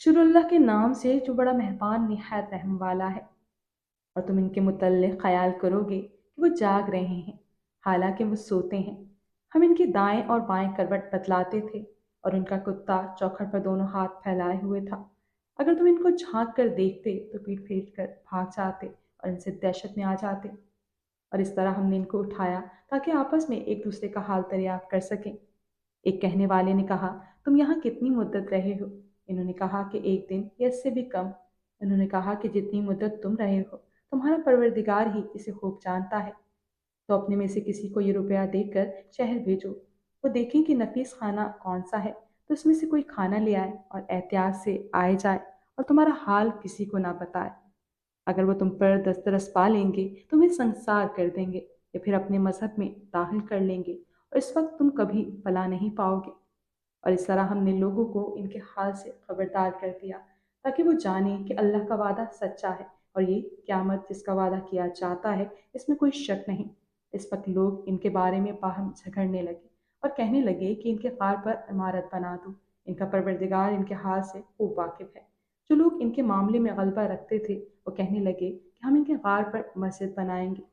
शुरू अल्लाह के नाम से जो बड़ा मेहरबान निहायत रहम वाला है। और तुम इनके मुतल्लिक़ ख़याल करोगे कि वो जाग रहे हैं, हालांकि वो सोते हैं। हम इनकी दाएं और बाएं करवट बदलाते थे और उनका कुत्ता चौखट पर दोनों हाथ फैलाए हुए था। अगर तुम इनको झांक कर देखते तो पीठ फेर कर भाग जाते और इनसे दहशत में आ जाते। और इस तरह हमने इनको उठाया ताकि आपस में एक दूसरे का हाल दरियाफ्त कर सकें। एक कहने वाले ने कहा, तुम यहाँ कितनी मुद्दत रहे हो? इन्होंने कहा कि एक दिन या इससे भी कम। उन्होंने कहा कि जितनी मुद्दत तुम रहे हो, तुम्हारा परवरदिगार ही इसे खूब जानता है। तो अपने में से किसी को ये रुपया देकर शहर भेजो, वो देखें कि नफीस खाना कौन सा है, तो उसमें से कोई खाना ले आए और एहतियात से आए जाए और तुम्हारा हाल किसी को ना बताए। अगर वो तुम पर दस्तरस पा लेंगे तो तुम्हें संसार कर देंगे या फिर अपने मजहब में दाखिल कर लेंगे, और इस वक्त तुम कभी भला नहीं पाओगे। और इस तरह हमने लोगों को इनके हाल से खबरदार कर दिया ताकि वो जाने कि अल्लाह का वादा सच्चा है और ये क़यामत जिसका वादा किया जाता है, इसमें कोई शक नहीं। इस वक्त लोग इनके बारे में बाहम झगड़ने लगे और कहने लगे कि इनके गार पर इमारत बना दो। इनका परवरदिगार इनके हाल से खूब वाकिफ है। जो लोग इनके मामले में गलबा रखते थे वो कहने लगे कि हम इनके गार पर मस्जिद बनाएंगे।